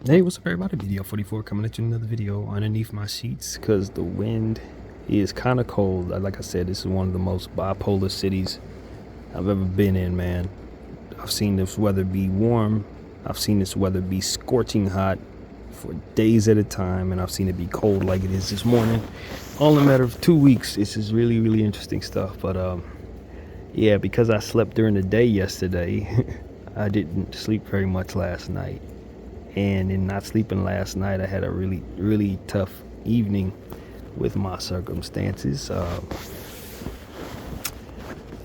Hey, what's up everybody? BDF 44 coming at you another video underneath my sheets because the wind is kind of cold. Like I said, this is one of the most bipolar cities I've ever been in, man. I've seen this weather be warm. I've seen this weather be scorching hot for days at a time, and I've seen it be cold like it is this morning. All in a matter of 2 weeks. It's just really, really interesting stuff. But yeah, because I slept during the day yesterday, I didn't sleep very much last night. And in not sleeping last night, I had a really, really tough evening with my circumstances.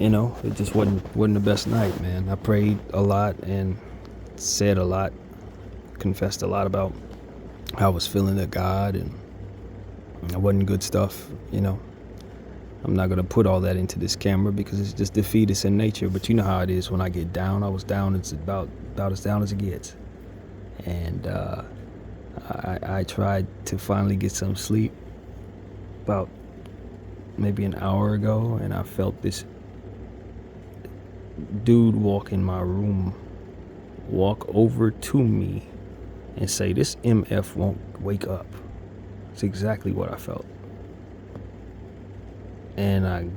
It just wasn't the best night, man. I prayed a lot and said a lot, confessed a lot about how I was feeling to God, and it wasn't good stuff. I'm not gonna put all that into this camera because it's just defeatist in nature. But you know how it is when I get down. I was down. It's about as down as it gets. And I tried to finally get some sleep about maybe an hour ago, and I felt this dude walk in my room, walk over to me and say, "This MF won't wake up." It's exactly what I felt. And I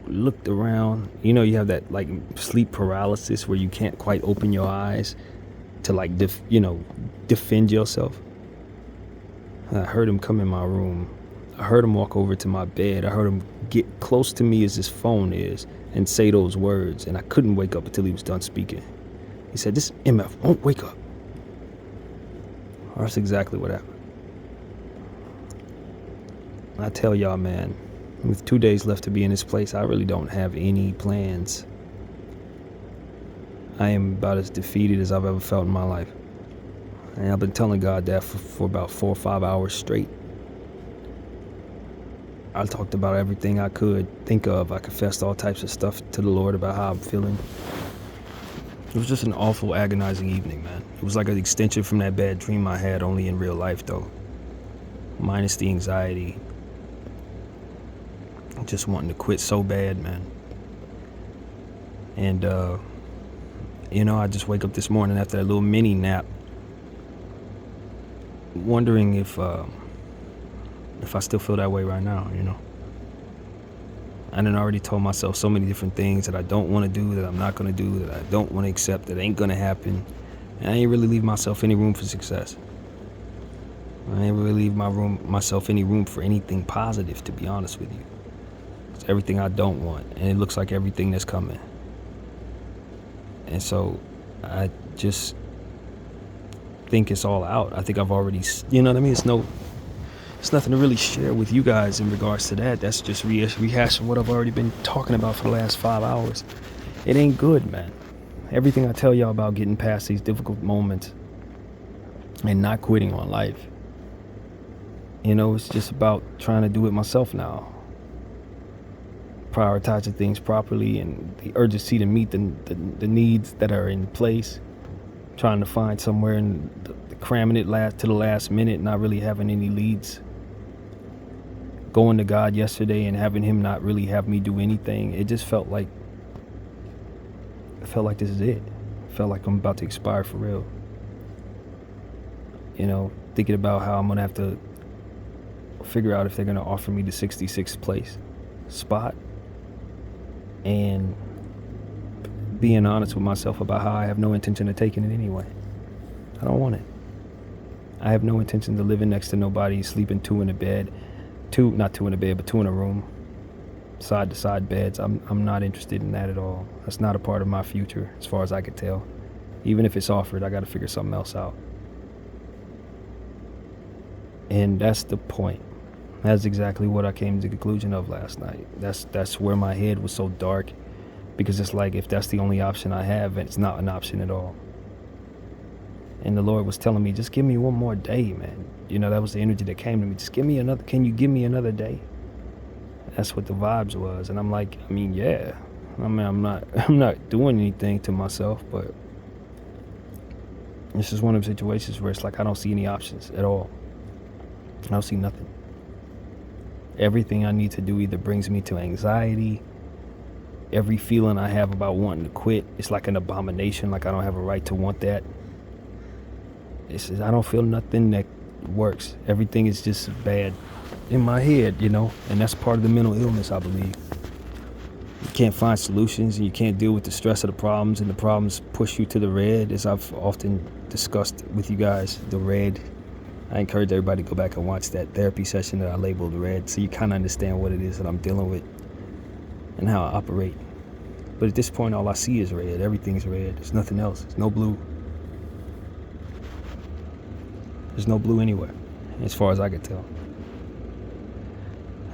looked around. You have that like sleep paralysis where you can't quite open your eyes to like defend yourself. I heard him come in my room. I heard him walk over to my bed. I heard him get close to me as his phone is and say those words, and I couldn't wake up until he was done speaking. He said, "This MF won't wake up." That's exactly what happened. I tell y'all, man, with 2 days left to be in this place, I really don't have any plans. I am about as defeated as I've ever felt in my life. And I've been telling God that for about 4 or 5 hours straight. I talked about everything I could think of. I confessed all types of stuff to the Lord about how I'm feeling. It was just an awful, agonizing evening, man. It was like an extension from that bad dream I had, only in real life, though. Minus the anxiety. Just wanting to quit so bad, man. And, I just wake up this morning after a little mini nap, wondering if I still feel that way right now. I done already told myself so many different things that I don't want to do, that I'm not going to do, that I don't want to accept, that ain't going to happen. And I ain't really leave myself any room for success. I ain't really leave myself any room for anything positive, to be honest with you. It's everything I don't want, and it looks like everything that's coming. And so I just think it's all out. I think I've already, you know what I mean? It's nothing to really share with you guys in regards to that. That's just rehashing what I've already been talking about for the last 5 hours. It ain't good, man. Everything I tell y'all about getting past these difficult moments and not quitting on life, it's just about trying to do it myself now. Prioritizing things properly and the urgency to meet the needs that are in place. Trying to find somewhere and cramming it to the last minute, not really having any leads. Going to God yesterday and having him not really have me do anything. It just felt like this is it. It felt like I'm about to expire for real. Thinking about how I'm gonna have to figure out if they're gonna offer me the 66th place spot, and being honest with myself about how I have no intention of taking it anyway. I don't want it. I have no intention of living next to nobody, sleeping two in a room, side to side beds. I'm not interested in that at all. That's not a part of my future as far as I could tell. Even if it's offered, I got to figure something else out. And that's the point. That's exactly what I came to the conclusion of last night. That's where my head was so dark, because it's like, if that's the only option I have, it's not an option at all. And the Lord was telling me, just give me one more day, man. That was the energy that came to me. Just can you give me another day? That's what the vibes was. And I'm like, yeah. I'm not doing anything to myself, but this is one of the situations where it's like I don't see any options at all. I don't see nothing. Everything I need to do either brings me to anxiety. Every feeling I have about wanting to quit, it's like an abomination, like I don't have a right to want that. I don't feel nothing that works. Everything is just bad in my head, and that's part of the mental illness, I believe. You can't find solutions, and you can't deal with the stress of the problems, and the problems push you to the red, as I've often discussed with you guys, the red. I encourage everybody to go back and watch that therapy session that I labeled red, so you kind of understand what it is that I'm dealing with and how I operate. But at this point, all I see is red. Everything's red. There's nothing else. There's no blue. There's no blue anywhere, as far as I can tell.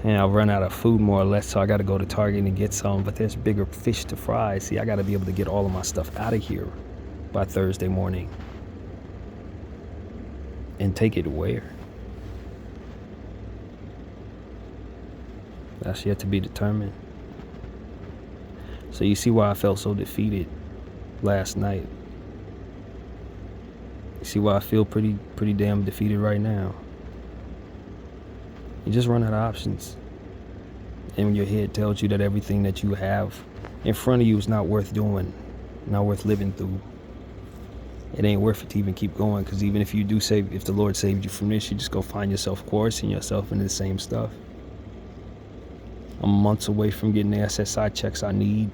And I've run out of food, more or less, so I got to go to Target and get some. But there's bigger fish to fry. See, I got to be able to get all of my stuff out of here by Thursday morning. And take it where? That's yet to be determined. So you see why I felt so defeated last night. You see why I feel pretty damn defeated right now. You just run out of options. And when your head tells you that everything that you have in front of you is not worth doing, not worth living through, it ain't worth it to even keep going. Because even if you do if the Lord saved you from this, you just go find yourself coercing yourself into the same stuff. I'm months away from getting the SSI checks I need.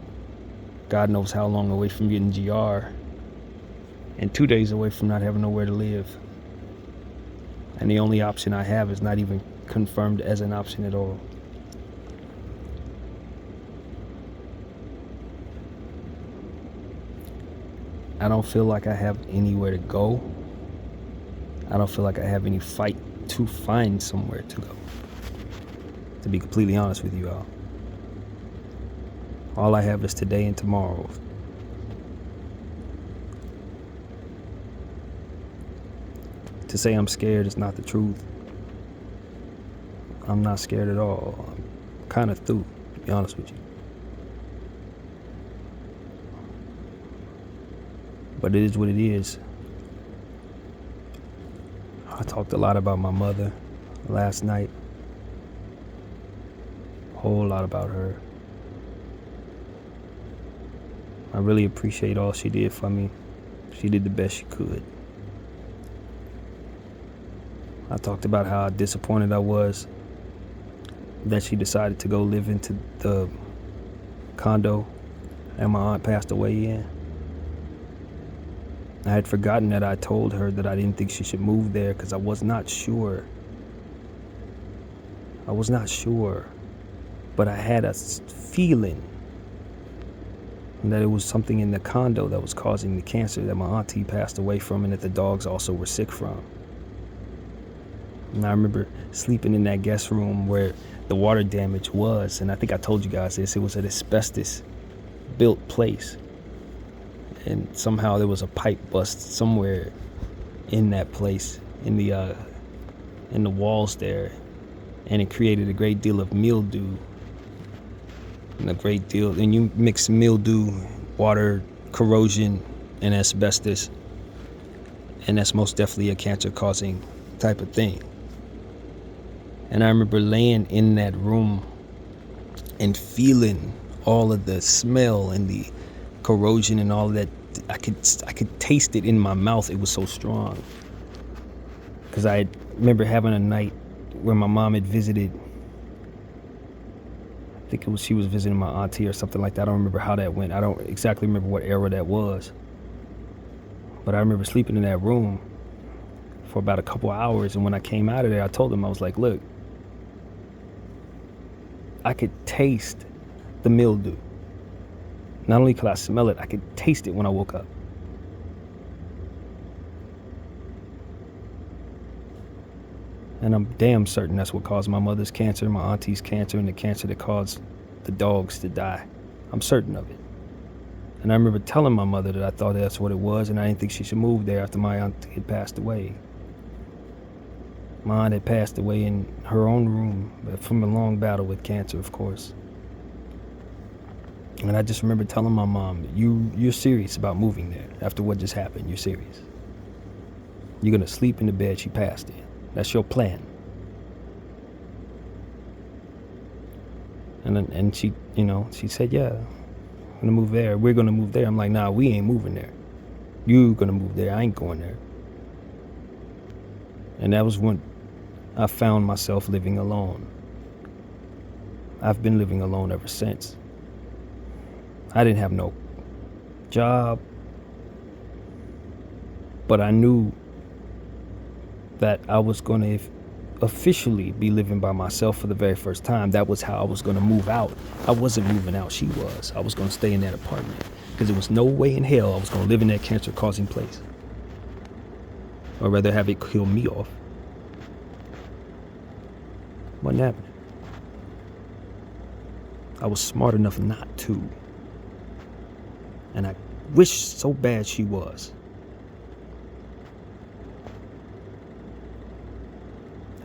God knows how long away from getting GR. And 2 days away from not having nowhere to live. And the only option I have is not even confirmed as an option at all. I don't feel like I have anywhere to go. I don't feel like I have any fight to find somewhere to go. To be completely honest with you all. All I have is today and tomorrow. To say I'm scared is not the truth. I'm not scared at all. I'm kind of through, to be honest with you. But it is what it is. I talked a lot about my mother last night. A whole lot about her. I really appreciate all she did for me. She did the best she could. I talked about how disappointed I was that she decided to go live into the condo that my aunt passed away in. I had forgotten that I told her that I didn't think she should move there because I was not sure. But I had a feeling that it was something in the condo that was causing the cancer that my auntie passed away from and that the dogs also were sick from. And I remember sleeping in that guest room where the water damage was, and I think I told you guys this, it was an asbestos built place. And somehow there was a pipe bust somewhere in that place, in the walls there, and it created a great deal of mildew. And you mix mildew, water, corrosion, and asbestos, and that's most definitely a cancer-causing type of thing. And I remember laying in that room and feeling all of the smell and the corrosion and all of that. I could taste it in my mouth. It was so strong. Because I remember having a night where my mom had visited. I think she was visiting my auntie or something like that. I don't remember how that went. I don't exactly remember what era that was. But I remember sleeping in that room for about a couple hours. And when I came out of there, I told them, I was like, look, I could taste the mildew. Not only could I smell it, I could taste it when I woke up. And I'm damn certain that's what caused my mother's cancer, my auntie's cancer, and the cancer that caused the dogs to die. I'm certain of it. And I remember telling my mother that I thought that's what it was, and I didn't think she should move there after my aunt had passed away. My aunt had passed away in her own room from a long battle with cancer, of course. And I just remember telling my mom, you're serious about moving there after what just happened. You're serious. You're going to sleep in the bed she passed in. That's your plan. And she, she said, yeah, I'm going to move there. We're going to move there. I'm like, nah, we ain't moving there. You going to move there. I ain't going there. And that was when I found myself living alone. I've been living alone ever since. I didn't have no job, but I knew that I was going to officially be living by myself for the very first time. That was how I was going to move out. I wasn't moving out, she was. I was going to stay in that apartment because there was no way in hell I was going to live in that cancer-causing place. Or rather have it kill me off. Wasn't happening. I was smart enough not to. And I wish so bad she was.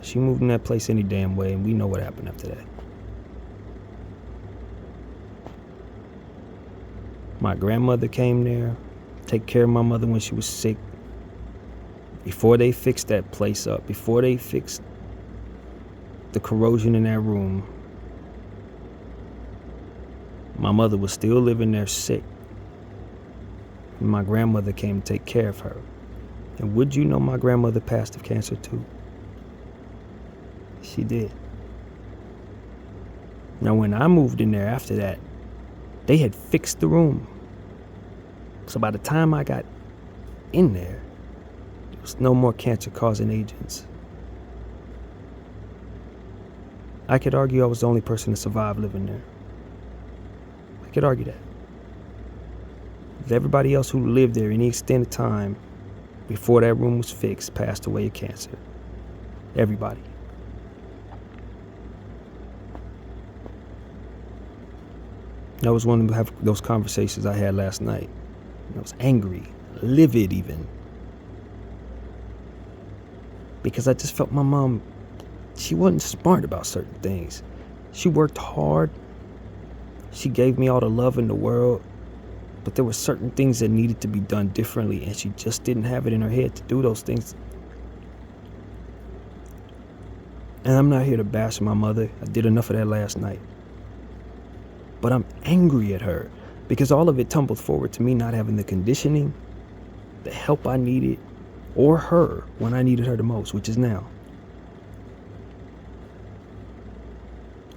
She moved in that place any damn way, and we know what happened after that. My grandmother came there, take care of my mother when she was sick. Before they fixed that place up, before they fixed the corrosion in that room, my mother was still living there sick. And my grandmother came to take care of her. And would you know my grandmother passed of cancer too? She did. Now when I moved in there after that, they had fixed the room. So by the time I got in there was no more cancer-causing agents. I could argue I was the only person to survive living there. I could argue that. But everybody else who lived there any extended time before that room was fixed passed away of cancer. Everybody. That was one of those conversations I had last night. I was angry, livid even. Because I just felt my mom, she wasn't smart about certain things. She worked hard. She gave me all the love in the world. But there were certain things that needed to be done differently, and she just didn't have it in her head to do those things. And I'm not here to bash my mother. I did enough of that last night. But I'm angry at her because all of it tumbled forward to me not having the conditioning, the help I needed, or her when I needed her the most, which is now.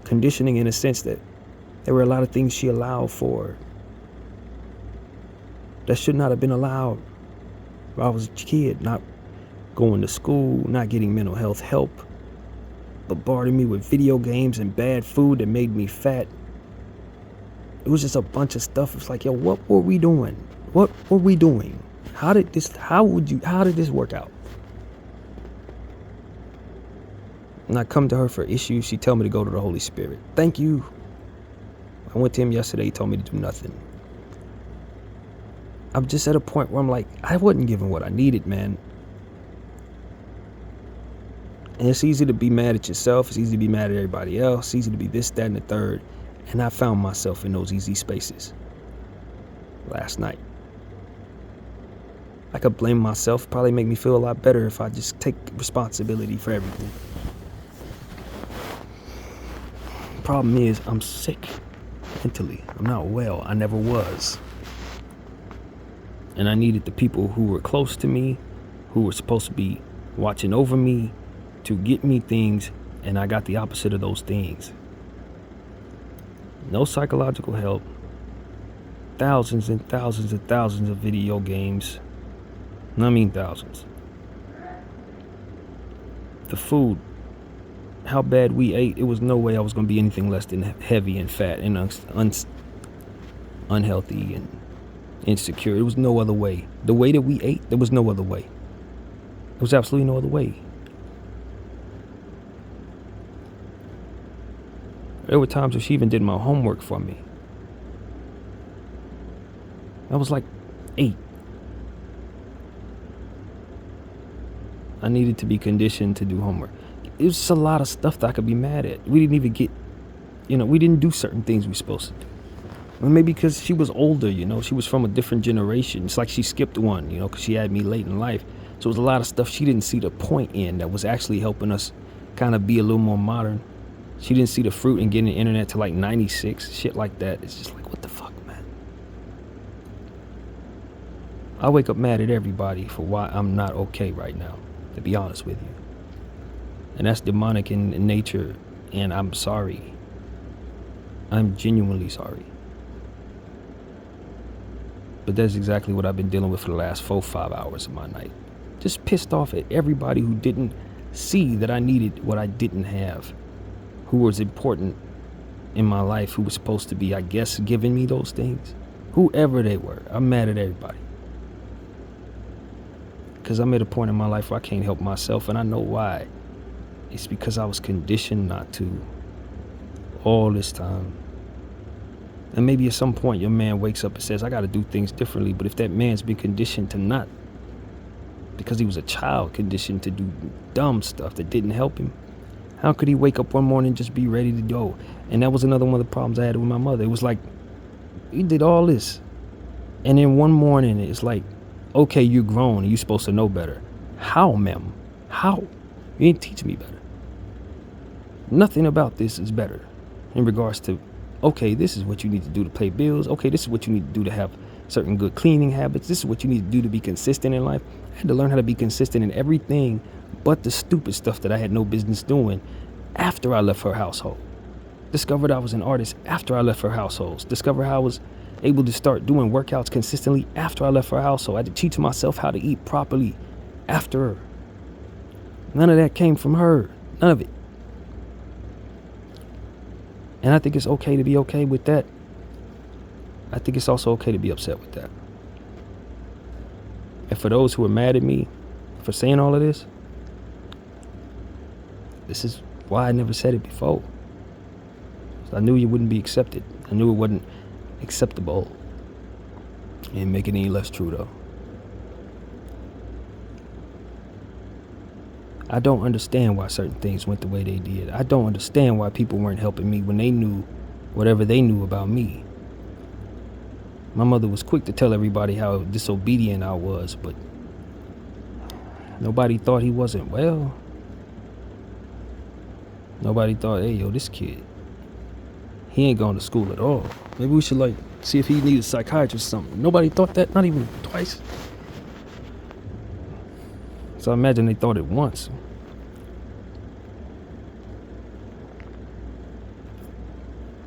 Conditioning in a sense that there were a lot of things she allowed for that should not have been allowed when I was a kid, not going to school, not getting mental health help, bombarding me with video games and bad food that made me fat. It was just a bunch of stuff. It's like, yo, what were we doing? What were we doing? How did this work out? And I come to her for issues. She tell me to go to the Holy Spirit. Thank you. I went to him yesterday. He told me to do nothing. I'm just at a point where I'm like, I wasn't given what I needed, man. And it's easy to be mad at yourself. It's easy to be mad at everybody else. It's easy to be this, that, and the third. And I found myself in those easy spaces last night. I could blame myself, probably make me feel a lot better if I just take responsibility for everything. Problem is, I'm sick mentally. I'm not well. I never was. And I needed the people who were close to me, who were supposed to be watching over me, to get me things, and I got the opposite of those things. No psychological help. Thousands and thousands and thousands of video games. I mean thousands. The food. How bad we ate. It was no way I was going to be anything less than heavy and fat and unhealthy and insecure. There was no other way. The way that we ate, there was no other way. There was absolutely no other way. There were times where she even did my homework for me. I was like 8. I needed to be conditioned to do homework. It was just a lot of stuff that I could be mad at. We didn't even get, we didn't do certain things we were supposed to do. Well, maybe because she was older, she was from a different generation. It's like she skipped one, because she had me late in life. So it was a lot of stuff she didn't see the point in that was actually helping us kind of be a little more modern. She didn't see the fruit in getting the internet to like 96, shit like that. It's just like, what the fuck, man? I wake up mad at everybody for why I'm not okay right now, to be honest with you. And that's demonic in nature. And I'm sorry. I'm genuinely sorry. But that's exactly what I've been dealing with for the last 4-5 hours of my night. Just pissed off at everybody who didn't see that I needed what I didn't have, who was important in my life, who was supposed to be, I guess, giving me those things. Whoever they were, I'm mad at everybody. Because I'm at a point in my life where I can't help myself, and I know why. It's because I was conditioned not to all this time. And maybe at some point your man wakes up and says, I got to do things differently. But if that man's been conditioned to not, because he was a child conditioned to do dumb stuff that didn't help him, how could he wake up one morning and just be ready to go? And that was another one of the problems I had with my mother. It was like, you did all this, and then one morning it's like, okay, you're grown and you're supposed to know better. How, ma'am? How? You didn't teach me better. Nothing about this is better in regards to, okay, this is what you need to do to pay bills. Okay, this is what you need to do to have certain good cleaning habits. This is what you need to do to be consistent in life. I had to learn how to be consistent in everything but the stupid stuff that I had no business doing after I left her household. Discovered I was an artist after I left her household. Discovered how I was able to start doing workouts consistently after I left her household. I had to teach myself how to eat properly after her. None of that came from her. None of it. And I think it's okay to be okay with that. I think it's also okay to be upset with that. And for those who are mad at me for saying all of this is why I never said it before. I knew you wouldn't be accepted. I knew it wasn't acceptable. Ain't make it any less true though. I don't understand why certain things went the way they did. I don't understand why people weren't helping me when they knew whatever they knew about me. My mother was quick to tell everybody how disobedient I was, but nobody thought he wasn't well. Nobody thought, hey, yo, this kid, he ain't going to school at all. Maybe we should, see if he needs a psychiatrist or something. Nobody thought that, not even twice. So I imagine they thought it once.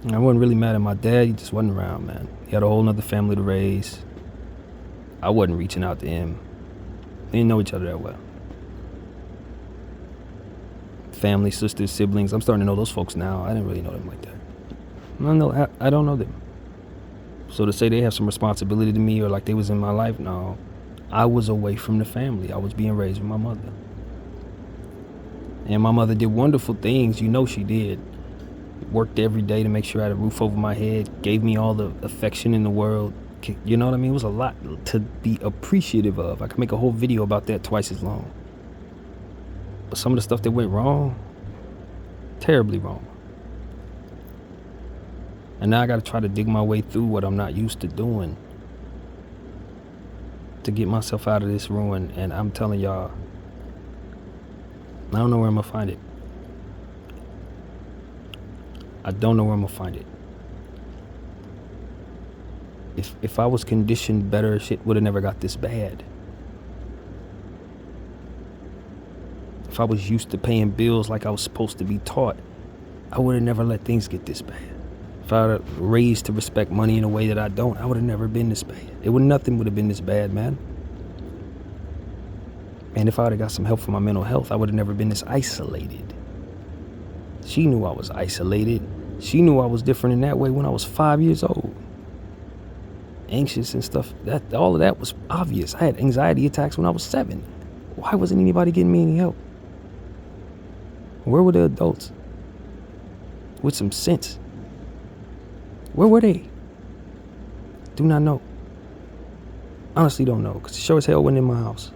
And I wasn't really mad at my dad. He just wasn't around, man. He had a whole nother family to raise. I wasn't reaching out to him. They didn't know each other that well. Family, sisters, siblings. I'm starting to know those folks now. I didn't really know them like that. I don't know them. So to say they have some responsibility to me or like they was in my life, no. I was away from the family. I was being raised with my mother. And my mother did wonderful things. You know she did. Worked every day to make sure I had a roof over my head. Gave me all the affection in the world. You know what I mean? It was a lot to be appreciative of. I could make a whole video about that twice as long. But some of the stuff that went wrong, terribly wrong. And now I got to try to dig my way through what I'm not used to doing to get myself out of this ruin. And I'm telling y'all, I don't know where I'm going to find it. I don't know where I'm going to find it. If I was conditioned better, shit would have never got this bad. If I was used to paying bills like I was supposed to be taught, I would have never let things get this bad. If I were raised to respect money in a way that I don't, I would have never been this bad. Nothing would have been this bad, man. And if I would have got some help for my mental health, I would have never been this isolated. She knew I was isolated. She knew I was different in that way when I was 5 years old. Anxious and stuff. All of that was obvious. I had anxiety attacks when I was 7. Why wasn't anybody getting me any help? Where were the adults with some sense? Where were they? Do not know. Honestly don't know, because sure as hell wasn't in my house.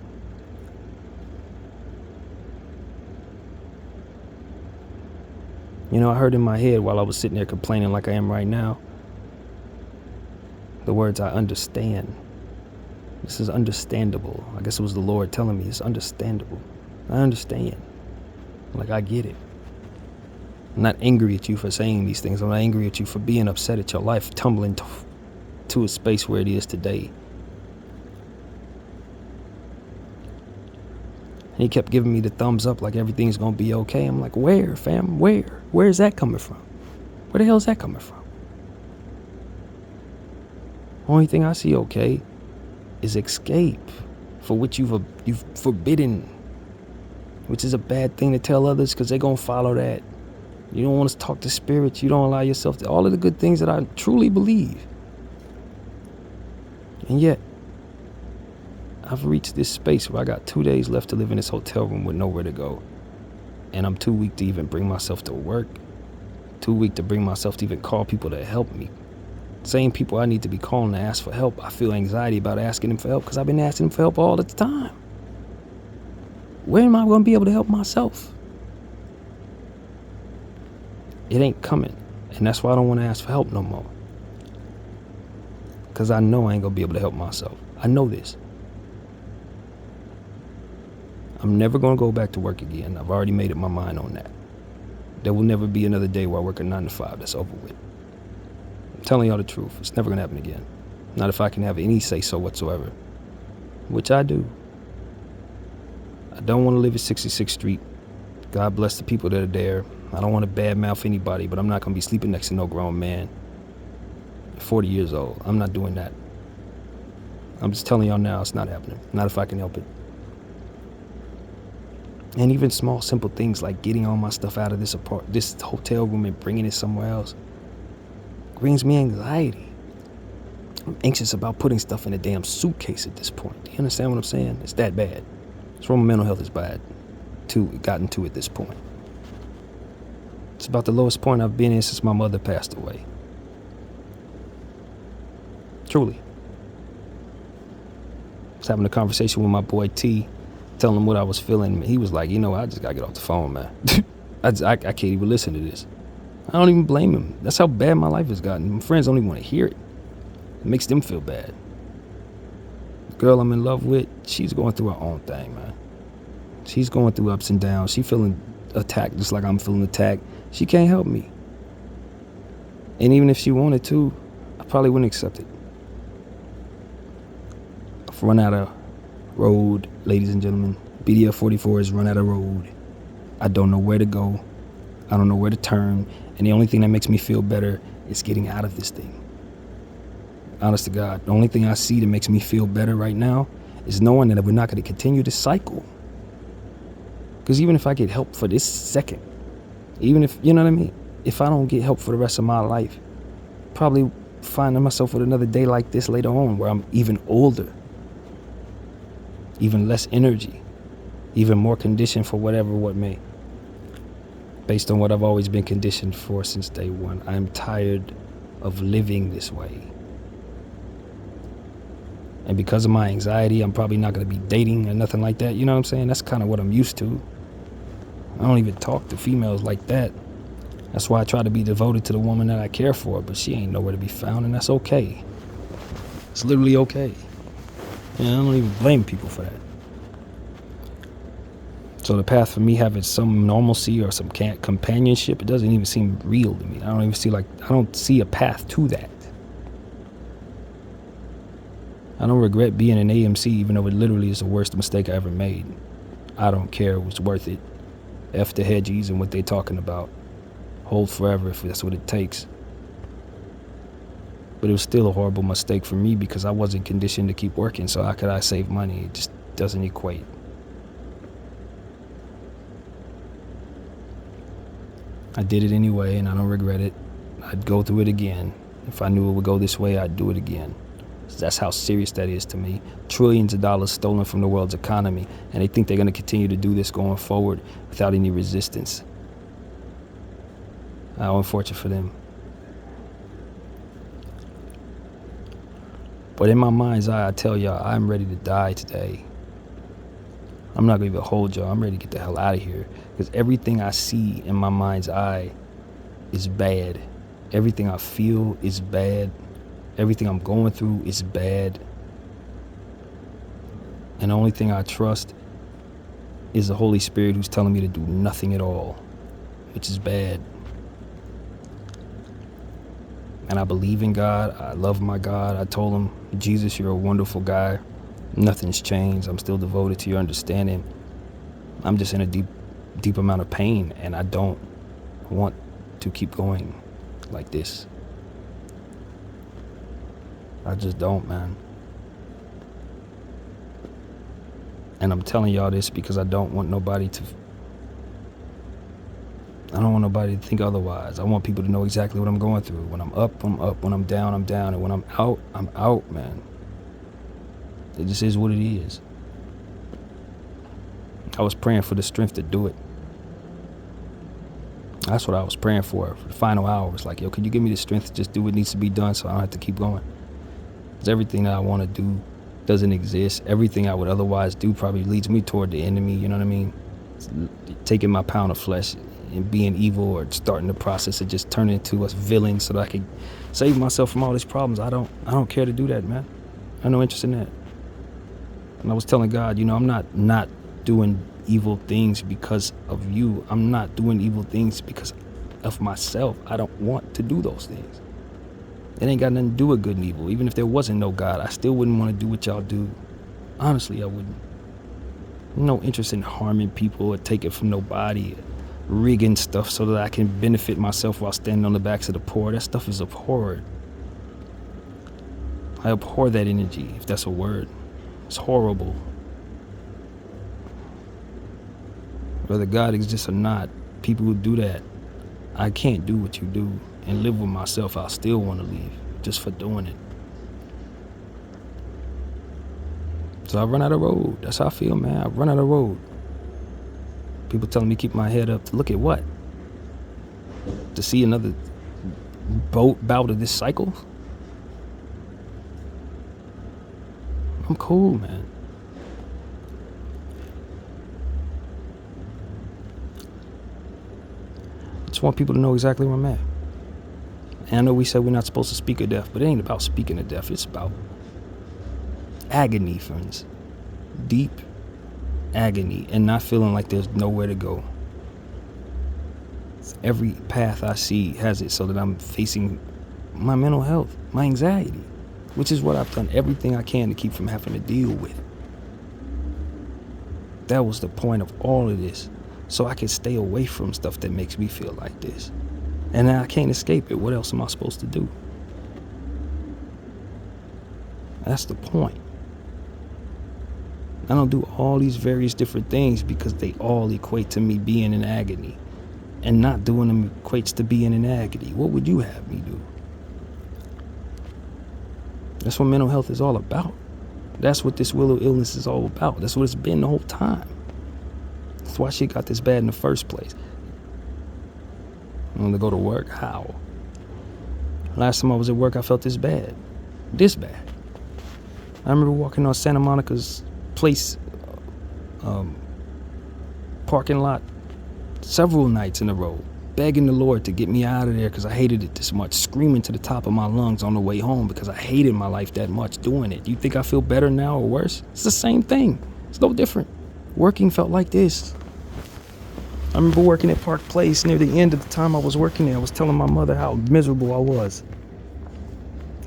You know, I heard in my head while I was sitting there complaining like I am right now, the words, I understand. This is understandable. I guess it was the Lord telling me it's understandable. I understand. Like, I get it. I'm not angry at you for saying these things. I'm not angry at you for being upset at your life tumbling to a space where it is today. he kept giving me the thumbs up like everything's gonna be okay. I'm like, where, fam? Where? Where is that coming from? Where the hell is that coming from? Only thing I see okay is escape for which you've forbidden, which is a bad thing to tell others because they're gonna follow that. You don't want to talk to spirits. You don't allow yourself to all of the good things that I truly believe. And yet, I've reached this space where I got 2 days left to live in this hotel room with nowhere to go. And I'm too weak to even bring myself to work. Too weak to bring myself to even call people to help me. Same people I need to be calling to ask for help. I feel anxiety about asking them for help because I've been asking them for help all the time. Where am I going to be able to help myself? It ain't coming. And that's why I don't want to ask for help no more. Because I know I ain't going to be able to help myself. I know this. I'm never going to go back to work again. I've already made up my mind on that. There will never be another day where I work a 9 to 5. That's over with. I'm telling y'all the truth. It's never going to happen again. Not if I can have any say-so whatsoever. Which I do. I don't want to live at 66th Street. God bless the people that are there. I don't want to badmouth anybody, but I'm not going to be sleeping next to no grown man. 40 years old. I'm not doing that. I'm just telling y'all now, it's not happening. Not if I can help it. And even small, simple things like getting all my stuff out of this hotel room and bringing it somewhere else brings me anxiety. I'm anxious about putting stuff in a damn suitcase at this point. Do you understand what I'm saying? It's that bad. It's where my mental health is bad. Gotten to at this point. It's about the lowest point I've been in since my mother passed away. Truly. I was having a conversation with my boy T, telling him what I was feeling. He was like, I just gotta get off the phone, man. I can't even listen to this. I don't even blame him. That's how bad my life has gotten. My friends don't even want to hear it. It makes them feel bad. The girl I'm in love with, she's going through her own thing, man. She's going through ups and downs. She's feeling attacked just like I'm feeling attacked. She can't help me. And even if she wanted to, I probably wouldn't accept it. I've run out of road, ladies and gentlemen. BDF 44 has run out of road. I don't know where to go. I don't know where to turn. And the only thing that makes me feel better is getting out of this thing. Honest to God, the only thing I see that makes me feel better right now is knowing that we're not going to continue this cycle. Because even if I get help for this second, even if, you know what I mean? If I don't get help for the rest of my life, probably finding myself with another day like this later on where I'm even older, even less energy, even more conditioned for what may. Based on what I've always been conditioned for since day one. I'm tired of living this way. And because of my anxiety, I'm probably not going to be dating or nothing like that. You know what I'm saying? That's kind of what I'm used to. I don't even talk to females like that. That's why I try to be devoted to the woman that I care for, but she ain't nowhere to be found, and that's okay. It's literally okay. And I don't even blame people for that. So the path for me having some normalcy or some companionship, it doesn't even seem real to me. I don't see a path to that. I don't regret being an AMC, even though it literally is the worst mistake I ever made. I don't care. It was worth it. F the hedgies and what they talking about. Hold forever if that's what it takes. But it was still a horrible mistake for me because I wasn't conditioned to keep working. So how could I save money? It just doesn't equate. I did it anyway, and I don't regret it. I'd go through it again. If I knew it would go this way, I'd do it again. That's how serious that is to me. Trillions of dollars stolen from the world's economy, and they think they're going to continue to do this going forward without any resistance. How unfortunate for them. But in my mind's eye, I tell y'all, I'm ready to die today. I'm not going to even hold y'all. I'm ready to get the hell out of here. Because everything I see in my mind's eye is bad. Everything I feel is bad. Everything I'm going through is bad. And the only thing I trust is the Holy Spirit who's telling me to do nothing at all, which is bad. And I believe in God. I love my God. I told him, Jesus, you're a wonderful guy. Nothing's changed. I'm still devoted to your understanding. I'm just in a deep amount of pain, and I don't want to keep going like this. I just don't, man. And I'm telling y'all this because I don't want nobody to think otherwise. I want people to know exactly what I'm going through. When I'm up, I'm up. When I'm down, I'm down. And when I'm out, man. It just is what it is. I was praying for the strength to do it. That's what I was praying for the final hours. Like, yo, could you give me the strength to just do what needs to be done so I don't have to keep going? Because everything that I want to do doesn't exist. Everything I would otherwise do probably leads me toward the enemy, you know what I mean? Taking my pound of flesh and being evil, or starting the process of just turning into a villain so that I can save myself from all these problems. I don't care to do that, man. I have no interest in that. And I was telling God, I'm not doing evil things because of you. I'm not doing evil things because of myself. I don't want to do those things. It ain't got nothing to do with good and evil. Even if there wasn't no God, I still wouldn't want to do what y'all do. Honestly, I wouldn't. No interest in harming people or taking from nobody, rigging stuff so that I can benefit myself while standing on the backs of the poor. That stuff is abhorrent. I abhor that energy, if that's a word. It's horrible. Whether God exists or not, people who do that, I can't do what you do and live with myself. I'll still want to leave just for doing it. So I run out of road. That's how I feel, man. I run out of road. People telling me keep my head up to look at what? To see another bout of this cycle? I'm cool, man. I just want people to know exactly where I'm at. And I know we said we're not supposed to speak of death, but it ain't about speaking of death. It's about agony, friends. Deep agony, and not feeling like there's nowhere to go. Every path I see has it so that I'm facing my mental health, my anxiety, which is what I've done everything I can to keep from having to deal with. That was the point of all of this, so I can stay away from stuff that makes me feel like this. And I can't escape it. What else am I supposed to do? That's the point. I don't do all these various different things because they all equate to me being in agony. And not doing them equates to being in agony. What would you have me do? That's what mental health is all about. That's what this willow illness is all about. That's what it's been the whole time. That's why shit got this bad in the first place. I want to go to work? How? Last time I was at work, I felt this bad. This bad. I remember walking on Santa Monica's place parking lot several nights in a row, begging the Lord to get me out of there because I hated it this much, screaming to the top of my lungs on the way home because I hated my life that much doing it. You think I feel better now or worse? It's the same thing. It's no different. Working felt like this. I remember working at Park Place. Near the end of the time I was working there, I was telling my mother how miserable I was.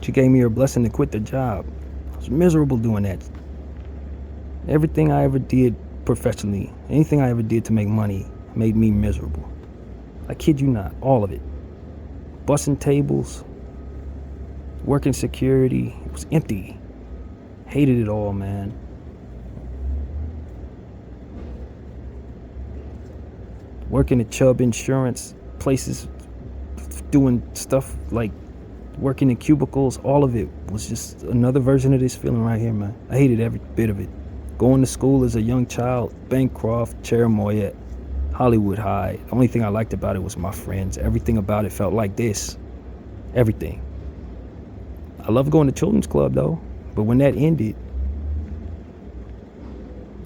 She gave me her blessing to quit the job. I was miserable doing that. Everything I ever did professionally, anything I ever did to make money, made me miserable. I kid you not, all of it. Bussing tables, working security, it was empty. Hated it all, man. Working at Chubb Insurance places, doing stuff like working in cubicles, all of it was just another version of this feeling right here, man. I hated every bit of it. Going to school as a young child, Bancroft, Cherimoyet, Hollywood High. The only thing I liked about it was my friends. Everything about it felt like this. Everything. I love going to children's club though, but when that ended,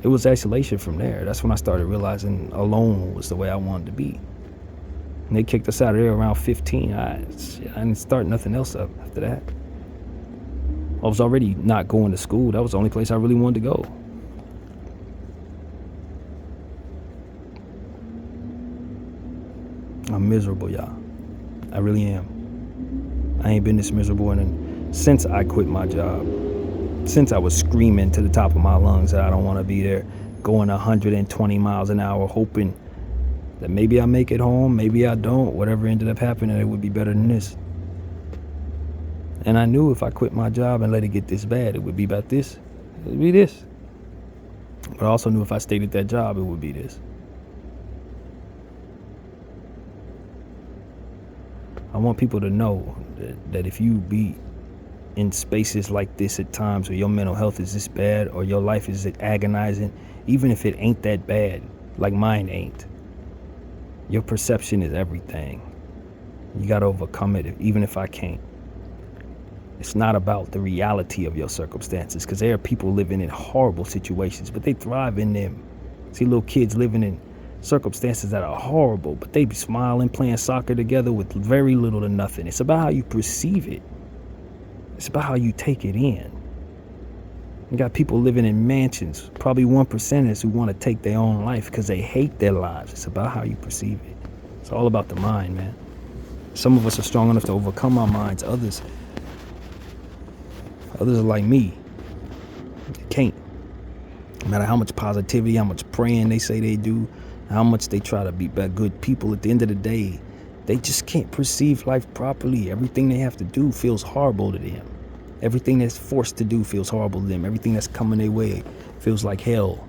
it was isolation from there. That's when I started realizing alone was the way I wanted to be. And they kicked us out of there around 15. I didn't start nothing else up after that. I was already not going to school. That was the only place I really wanted to go. I'm miserable, y'all. I really am. I ain't been this miserable since I quit my job. Since I was screaming to the top of my lungs that I don't want to be there. going 120 miles an hour, hoping that maybe I make it home, maybe I don't. Whatever ended up happening, it would be better than this. And I knew if I quit my job and let it get this bad, it would be about this. It would be this. But I also knew if I stayed at that job, it would be this. I want people to know that if you be in spaces like this at times where your mental health is this bad or your life is agonizing, even if it ain't that bad, like mine ain't, your perception is everything. You got to overcome it, even if I can't. It's not about the reality of your circumstances, because there are people living in horrible situations, but they thrive in them. See little kids living in circumstances that are horrible, but they be smiling, playing soccer together with very little to nothing. It's about how you perceive it. It's about how you take it in. You got people living in mansions, probably 1%ers who want to take their own life because they hate their lives. It's about how you perceive it. It's all about the mind, man. Some of us are strong enough to overcome our minds. Others are like me. They can't. No matter how much positivity, how much praying they say they do, how much they try to be good people, at the end of the day, they just can't perceive life properly. Everything they have to do feels horrible to them. Everything that's forced to do feels horrible to them. Everything that's coming their way feels like hell.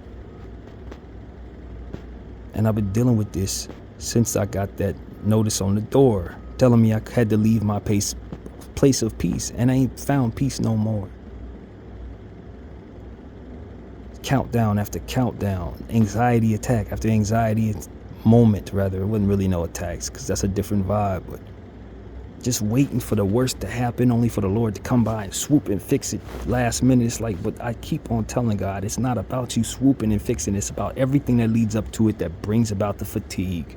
And I've been dealing with this since I got that notice on the door telling me I had to leave my place of peace, and I ain't found peace no more. Countdown after countdown, anxiety attack after anxiety moment, rather. It wasn't really no attacks, because that's a different vibe, but just waiting for the worst to happen, only for the Lord to come by and swoop and fix it last minute. It's like, but I keep on telling God, it's not about you swooping and fixing. It's about everything that leads up to it that brings about the fatigue.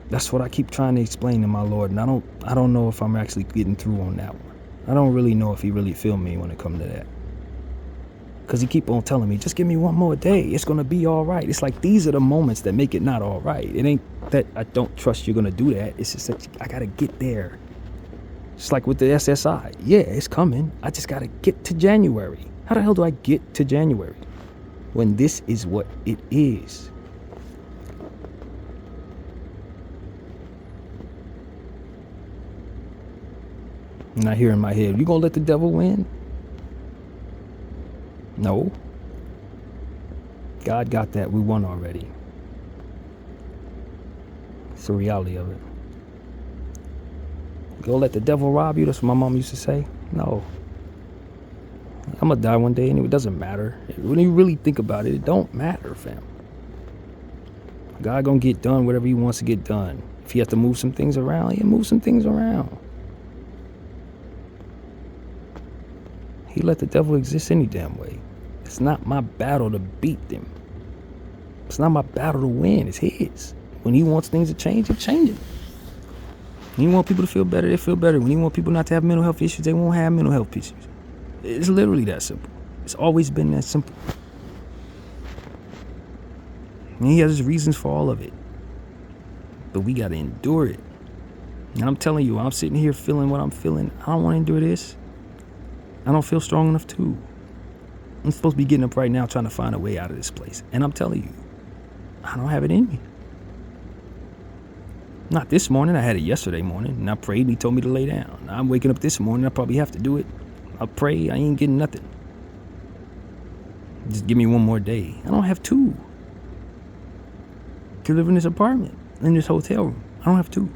That's what I keep trying to explain to my Lord, and I don't know if I'm actually getting through on that one. I don't really know if he really feel me when it comes to that. Because he keep on telling me, just give me one more day. It's going to be all right. It's like, these are the moments that make it not all right. It ain't that I don't trust you're going to do that. It's just that I got to get there. It's like with the SSI. Yeah, it's coming. I just got to get to January. How the hell do I get to January when this is what it is? And I hear in my head, you going to let the devil win? No. God got that. We won already. It's the reality of it. You gonna let the devil rob you? That's what my mom used to say. No. I'm gonna die one day and it doesn't matter. When you really think about it, it don't matter, fam. God gonna get done whatever he wants to get done. If he has to move some things around, he'll move some things around. He let the devil exist any damn way. It's not my battle to beat them. It's not my battle to win. It's his. When he wants things to change, it changes. When he wants people to feel better, they feel better. When he wants people not to have mental health issues, they won't have mental health issues. It's literally that simple. It's always been that simple. And he has his reasons for all of it. But we got to endure it. And I'm telling you, I'm sitting here feeling what I'm feeling. I don't want to endure this. I don't feel strong enough to. I'm supposed to be getting up right now trying to find a way out of this place. And I'm telling you, I don't have it in me. Not this morning. I had it yesterday morning. And I prayed and he told me to lay down. Now I'm waking up this morning. I probably have to do it. I'll pray. I ain't getting nothing. Just give me one more day. I don't have two. To live in this apartment, in this hotel room. I don't have two.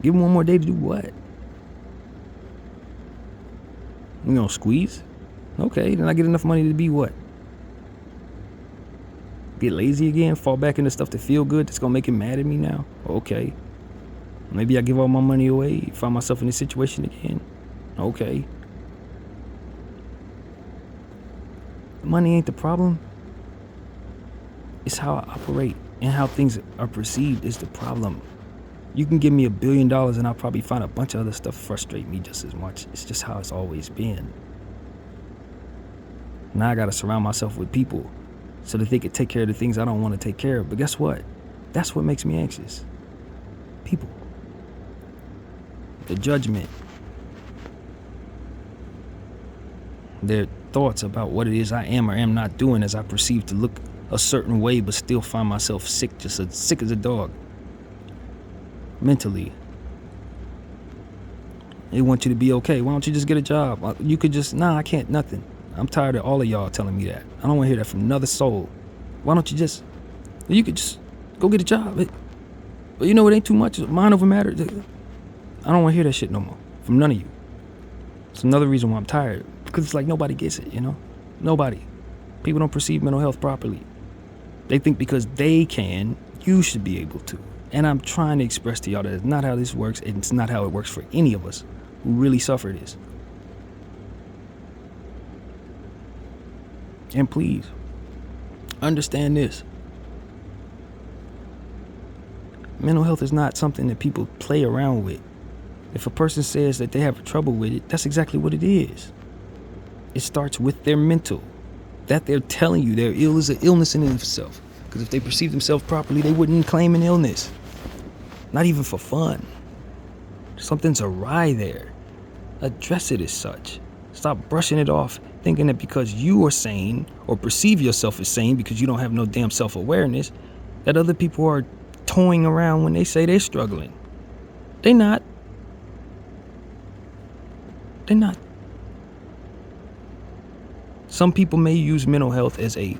Give me one more day to do what? You know, squeeze? Okay, then I get enough money to be what? Get lazy again? Fall back into stuff to feel good that's gonna make him mad at me now? Okay. Maybe I give all my money away, find myself in this situation again? Okay. Money ain't the problem. It's how I operate and how things are perceived is the problem. You can give me $1 billion and I'll probably find a bunch of other stuff frustrate me just as much. It's just how it's always been. Now I gotta surround myself with people so that they can take care of the things I don't want to take care of. But guess what? That's what makes me anxious. People. The judgment. their thoughts about what it is I am or am not doing as I perceive to look a certain way but still find myself sick, just as sick as a dog. Mentally. They want you to be okay. Why don't you just get a job? You could just, I can't, nothing. I'm tired of all of y'all telling me that. I don't want to hear that from another soul. Why don't you could just go get a job. But it ain't too much. Mind over matter. I don't want to hear that shit no more from none of you. It's another reason why I'm tired. Because it's like nobody gets it, Nobody. People don't perceive mental health properly. They think because they can, you should be able to. And I'm trying to express to y'all that it's not how this works, and it's not how it works for any of us who really suffer this. And please, understand this. Mental health is not something that people play around with. If a person says that they have trouble with it, that's exactly what it is. It starts with their mental. That they're telling you they're ill is an illness in itself. Because if they perceive themselves properly, they wouldn't claim an illness. Not even for fun. Something's awry there. Address it as such. Stop brushing it off, thinking that because you are sane, or perceive yourself as sane because you don't have no damn self-awareness, that other people are toying around when they say they're struggling. They're not. They're not. Some people may use mental health as a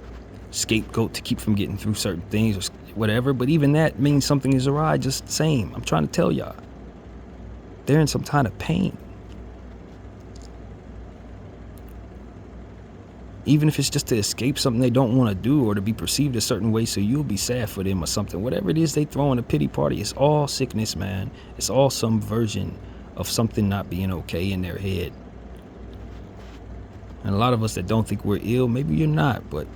scapegoat to keep from getting through certain things or whatever, but even that means something is awry just the same. I'm trying to tell y'all. They're in some kind of pain. Even if it's just to escape something they don't want to do or to be perceived a certain way so you'll be sad for them or something. Whatever it is they throw in a pity party, it's all sickness, man. It's all some version of something not being okay in their head. And a lot of us that don't think we're ill, maybe you're not, but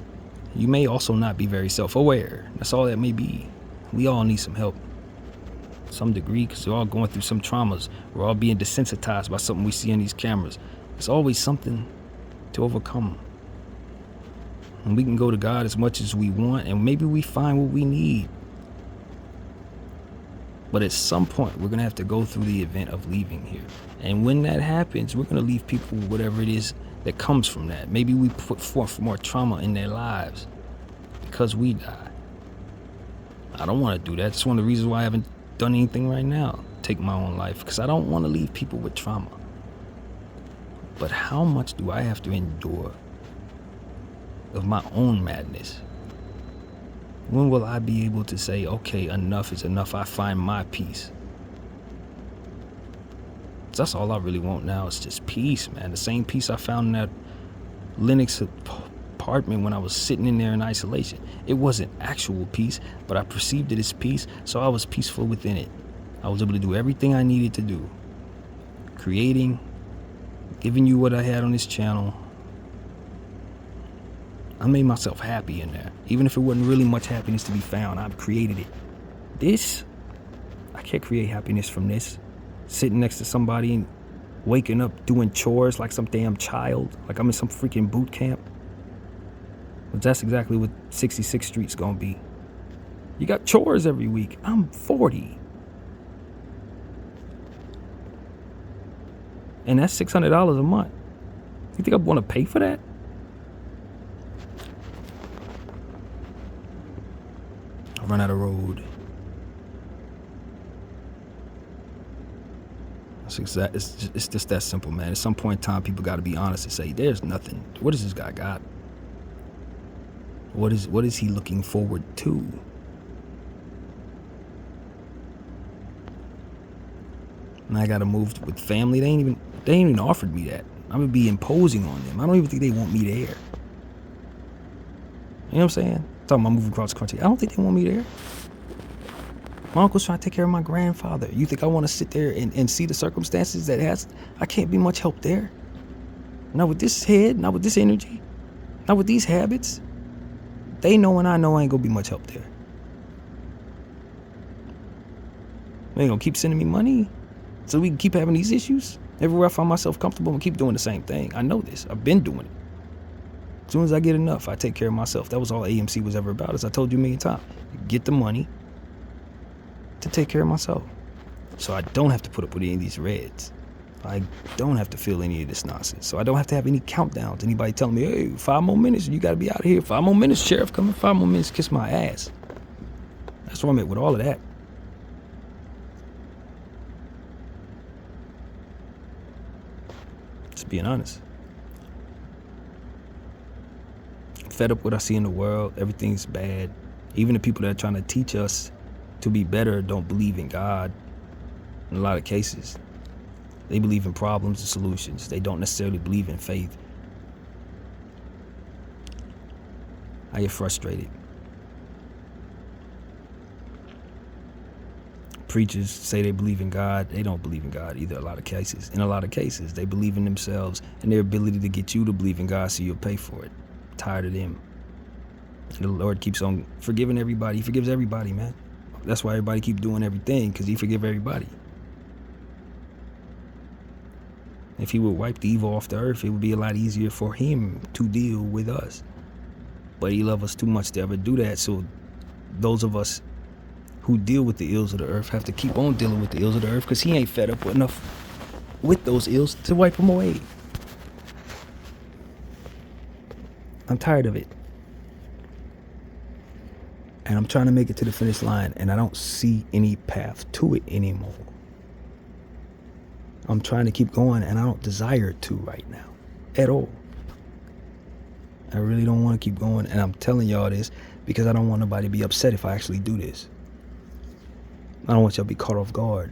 you may also not be very self-aware. That's all that may be. We all need some help. Some degree, because we're all going through some traumas. We're all being desensitized by something we see on these cameras. There's always something to overcome. And we can go to God as much as we want, and maybe we find what we need. But at some point, we're going to have to go through the event of leaving here. And when that happens, we're going to leave people with whatever it is that comes from that. Maybe we put forth more trauma in their lives because we die. I don't want to do that. It's one of the reasons why I haven't done anything right now. Take my own life, because I don't want to leave people with trauma. But how much do I have to endure of my own madness? When will I be able to say, okay, enough is enough, I find my peace? That's all I really want now, is just peace, man. The same peace I found in that Linux apartment when I was sitting in there in isolation. It wasn't actual peace, but I perceived it as peace, so I was peaceful within it. I was able to do everything I needed to do. Creating, giving you what I had on this channel. I made myself happy in there. Even if it wasn't really much happiness to be found, I've created it. This, I can't create happiness from this. Sitting next to somebody and waking up doing chores like some damn child, like I'm in some freaking boot camp. But that's exactly what 66th Street's gonna be. You got chores every week. I'm 40. And that's $600 a month. You think I want to pay for that? I run out of road. It's just that simple, man. At some point in time, people got to be honest and say, there's nothing. What does this guy got? What is he looking forward to? And I got to move with family. They ain't even offered me that. I'm going to be imposing on them. I don't even think they want me there. You know what I'm saying? Talking about moving across the country. I don't think they want me there. My uncle's trying to take care of my grandfather. You think I want to sit there and see the circumstances that has? I can't be much help there. Not with this head, not with this energy, not with these habits. They know and I know I ain't gonna be much help there. They ain't gonna keep sending me money so we can keep having these issues. Everywhere I find myself comfortable, I'm gonna keep doing the same thing. I know this. I've been doing it. As soon as I get enough, I take care of myself. That was all AMC was ever about, as I told you a million times. Get the money to take care of myself, so I don't have to put up with any of these reds. I don't have to feel any of this nonsense. So I don't have to have any countdowns. Anybody telling me, hey, 5 more minutes, you got to be out of here. 5 more minutes, sheriff coming. 5 more minutes, kiss my ass. That's where I'm at with all of that. Just being honest. I'm fed up with what I see in the world. Everything's bad. Even the people that are trying to teach us to be better don't believe in God in a lot of cases. They believe in problems and solutions. They don't necessarily believe in faith. I get frustrated. Preachers say they believe in God. They don't believe in God either. In a lot of cases, they believe in themselves and their ability to get you to believe in God so you'll pay for it. I'm tired of them. And the Lord keeps on forgiving everybody. He forgives everybody, man. That's why everybody keep doing everything, because he forgive everybody. If he would wipe the evil off the earth, it would be a lot easier for him to deal with us. But he loves us too much to ever do that. So those of us who deal with the ills of the earth have to keep on dealing with the ills of the earth, because he ain't fed up enough with those ills to wipe them away. I'm tired of it. And I'm trying to make it to the finish line, and I don't see any path to it anymore. I'm trying to keep going, and I don't desire to right now at all. I really don't want to keep going, and I'm telling y'all this because I don't want nobody to be upset if I actually do this. I don't want y'all to be caught off guard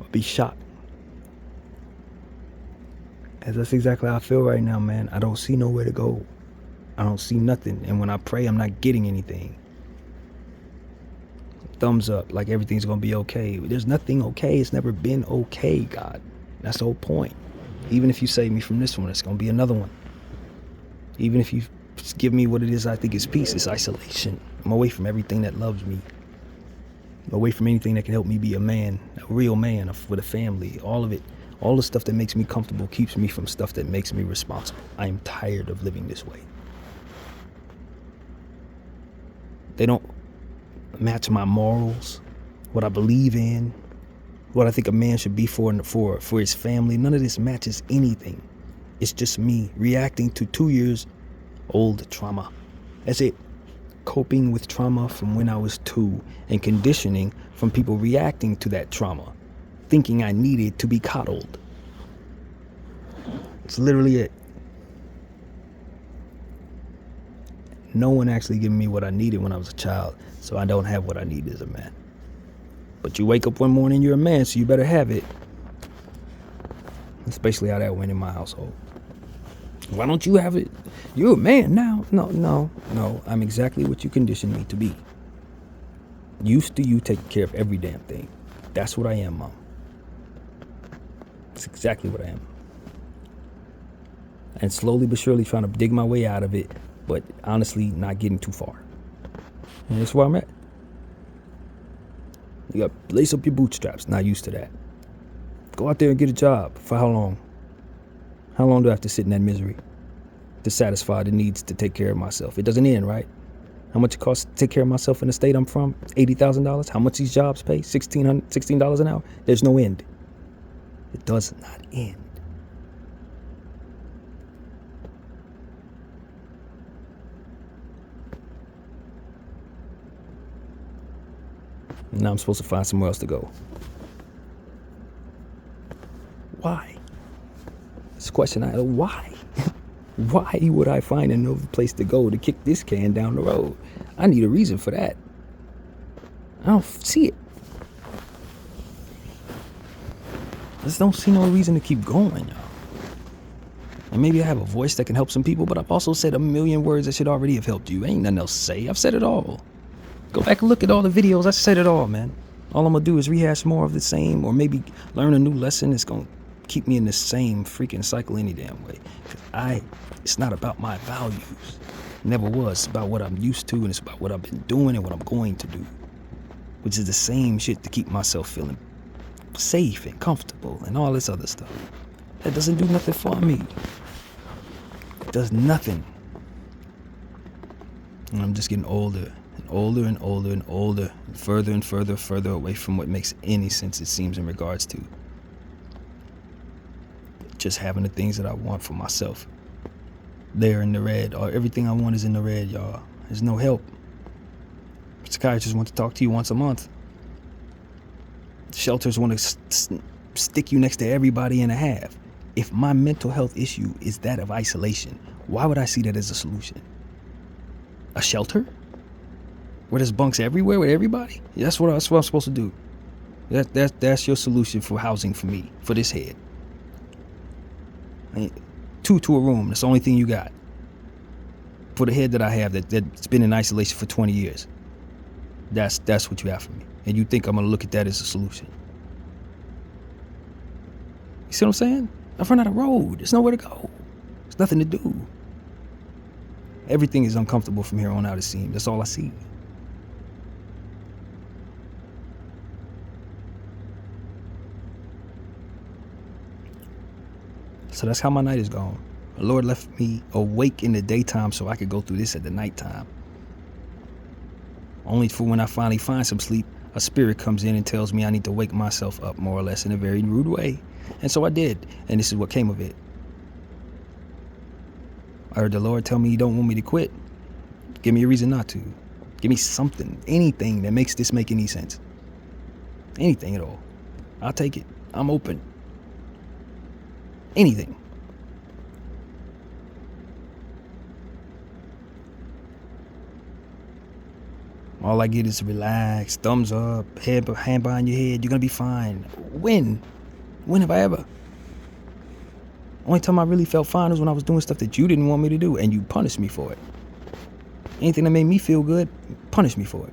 or be shocked. As that's exactly how I feel right now, man. I don't see nowhere to go. I don't see nothing, and when I pray, I'm not getting anything. Thumbs up, like everything's gonna be okay. There's nothing okay. It's never been okay, God. That's the whole point. Even if you save me from this one, it's gonna be another one. Even if you give me what it is I think is peace, it's isolation. I'm away from everything that loves me. I'm away from anything that can help me be a man, a real man with a family. All of it, all the stuff that makes me comfortable keeps me from stuff that makes me responsible. I am tired of living this way. They don't match my morals, what I believe in, what I think a man should be for his family. None of this matches anything. It's just me reacting to 2 years old trauma. That's it. Coping with trauma from when I was 2 and conditioning from people reacting to that trauma, thinking I needed to be coddled. It's literally it. No one actually gave me what I needed when I was a child, so I don't have what I need as a man. But you wake up one morning, you're a man, so you better have it. That's basically how that went in my household. Why don't you have it? You're a man now. No. I'm exactly what you conditioned me to be. Used to you taking care of every damn thing. That's what I am, Mom. That's exactly what I am. And slowly but surely trying to dig my way out of it, but honestly not getting too far. And that's where I'm at. You got to lace up your bootstraps. Not used to that. Go out there and get a job. For how long? How long do I have to sit in that misery to satisfy the needs to take care of myself? It doesn't end, right? How much it costs to take care of myself in the state I'm from? $80,000. How much these jobs pay? $16 an hour. There's no end. It does not end. Now I'm supposed to find somewhere else to go. Why? It's a question I had. Why? Why would I find another place to go to kick this can down the road? I need a reason for that. I don't see it. I just don't see no reason to keep going, y'all. And maybe I have a voice that can help some people, but I've also said a million words that should already have helped you. Ain't nothing else to say. I've said it all. Go back and look at all the videos. I said it all, man. All I'm going to do is rehash more of the same, or maybe learn a new lesson that's going to keep me in the same freaking cycle any damn way. Because it's not about my values. It never was. It's about what I'm used to, and it's about what I've been doing and what I'm going to do. Which is the same shit to keep myself feeling safe and comfortable and all this other stuff. That doesn't do nothing for me. It does nothing. And I'm just getting older and older and older and older, and further away from what makes any sense, it seems, in regards to just having the things that I want for myself. They're in the red, or everything I want is in the red, y'all. There's no help. Psychiatrists want to talk to you once a month. Shelters want to stick you next to everybody and a half. If my mental health issue is that of isolation, why would I see that as a solution? A shelter? Where there's bunks everywhere with everybody? That's what I'm supposed to do. That's your solution for housing for me, for this head. Two to a room, that's the only thing you got. For the head that I have that's been in isolation for 20 years. That's what you have for me. And you think I'm gonna look at that as a solution. You see what I'm saying? I've run out of road. There's nowhere to go. There's nothing to do. Everything is uncomfortable from here on out, it seems. That's all I see. So that's how my night is gone. The Lord left me awake in the daytime so I could go through this at the nighttime. Only for when I finally find some sleep, a spirit comes in and tells me I need to wake myself up, more or less, in a very rude way. And so I did, and this is what came of it. I heard the Lord tell me He don't want me to quit. Give me a reason not to. Give me something, anything that makes this make any sense. Anything at all. I'll take it. I'm open. Anything. All I get is relax, thumbs up, hand behind your head, you're gonna be fine. When? When have I ever? Only time I really felt fine was when I was doing stuff that you didn't want me to do, and you punished me for it. Anything that made me feel good, punish me for it.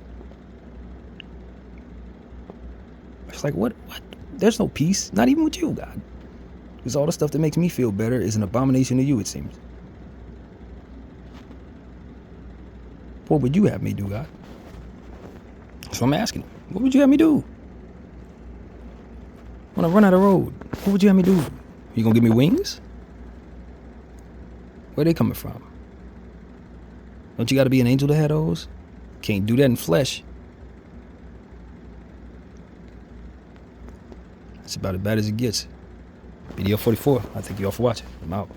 It's like, what? There's no peace, not even with you, God. Because all the stuff that makes me feel better is an abomination to you, it seems. What would you have me do, God? So I'm asking, what would you have me do? When I run out of road, what would you have me do? You gonna give me wings? Where they coming from? Don't you gotta be an angel to have those? Can't do that in flesh. That's about as bad as it gets. BDF 44, I thank you all for watching. I'm out.